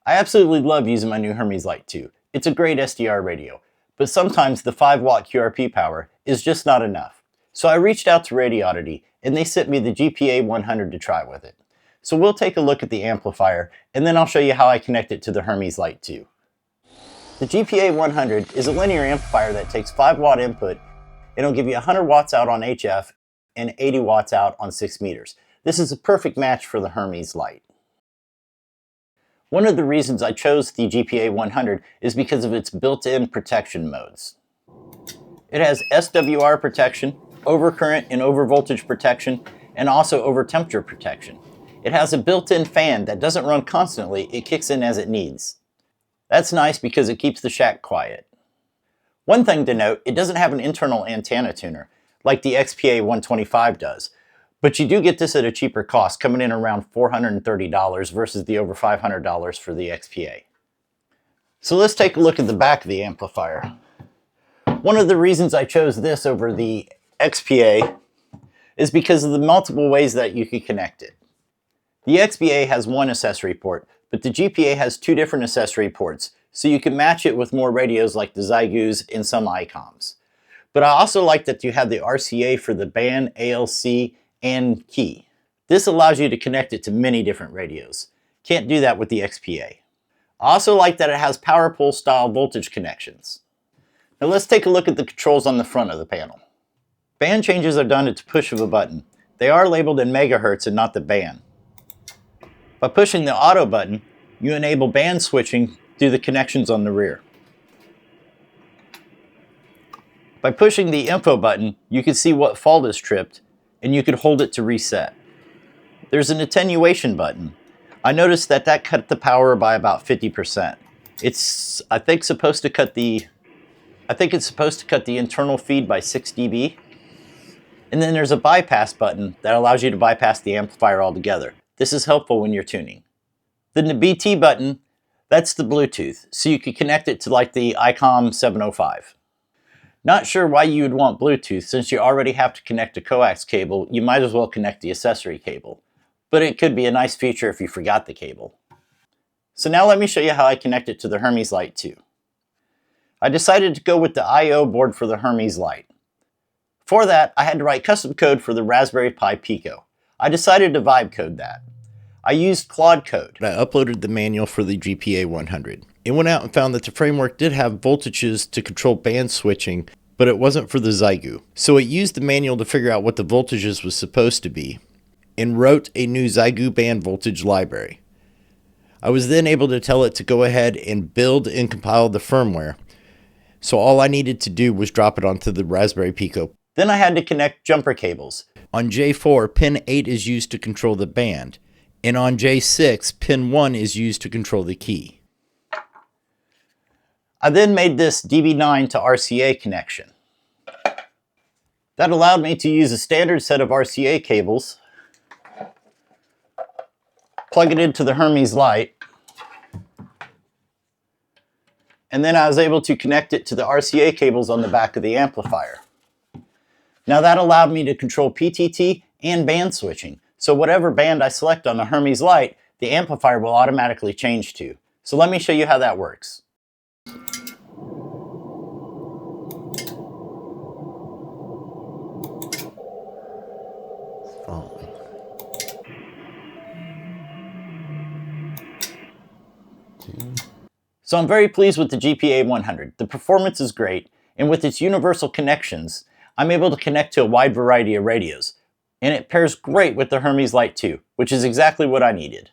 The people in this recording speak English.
I absolutely love using my new Hermes Lite 2. It's a great SDR radio, but sometimes the 5-watt QRP power is just not enough. So I reached out to Radioddity and they sent me the GPA 100 to try with it. So we'll take a look at the amplifier and then I'll show you how I connect it to the Hermes Lite 2. The GPA 100 is a linear amplifier that takes 5-watt input and it'll give you 100 watts out on HF and 80 watts out on 6 meters. This is a perfect match for the Hermes Lite. One of the reasons I chose the GPA 100 is because of its built-in protection modes. It has SWR protection, overcurrent and overvoltage protection, and also overtemperature protection. It has a built-in fan that doesn't run constantly, it kicks in as it needs. That's nice because it keeps the shack quiet. One thing to note, it doesn't have an internal antenna tuner, like the XPA 125 does. But you do get this at a cheaper cost, coming in around $430 versus the over $500 for the XPA. So let's take a look at the back of the amplifier. One of the reasons I chose this over the XPA is because of the multiple ways that you can connect it. The XPA has one accessory port, but the GPA has 2 different accessory ports, so you can match it with more radios like the Xiegu and some ICOMs. But I also like that you have the RCA for the band, ALC, and key. This allows you to connect it to many different radios. Can't do that with the XPA. I also like that it has power pole style voltage connections. Now let's take a look at the controls on the front of the panel. Band changes are done at the push of a button. They are labeled in megahertz and not the band. By pushing the auto button, you enable band switching through the connections on the rear. By pushing the info button, you can see what fault is tripped and you can hold it to reset. There's an attenuation button. I noticed that cut the power by about 50%. It's, I think it's supposed to cut the internal feed by 6 dB. And then there's a bypass button that allows you to bypass the amplifier altogether. This is helpful when you're tuning. Then the BT button, that's the Bluetooth, so you can connect it to like the ICOM 705. Not sure why you would want Bluetooth, since you already have to connect a coax cable, you might as well connect the accessory cable. But it could be a nice feature if you forgot the cable. So now let me show you how I connect it to the Hermes Lite 2. I decided to go with the I/O board for the Hermes Lite. For that, I had to write custom code for the Raspberry Pi Pico. I decided to vibe code that. I used Claude Code. I uploaded the manual for the GPA 100. It went out and found that the framework did have voltages to control band switching, but it wasn't for the Xiegu. So it used the manual to figure out what the voltages was supposed to be, and wrote a new Xiegu band voltage library. I was then able to tell it to go ahead and build and compile the firmware. So all I needed to do was drop it onto the Raspberry Pico. Then I had to connect jumper cables. On J4, pin 8 is used to control the band, and on J6, pin 1 is used to control the key. I then made this DB9 to RCA connection. That allowed me to use a standard set of RCA cables, plug it into the Hermes Lite, and then I was able to connect it to the RCA cables on the back of the amplifier. Now that allowed me to control PTT and band switching. So whatever band I select on the Hermes Lite, the amplifier will automatically change to. So let me show you how that works. So I'm very pleased with the GPA 100. The performance is great, and with its universal connections, I'm able to connect to a wide variety of radios. And it pairs great with the Hermes Lite 2, which is exactly what I needed.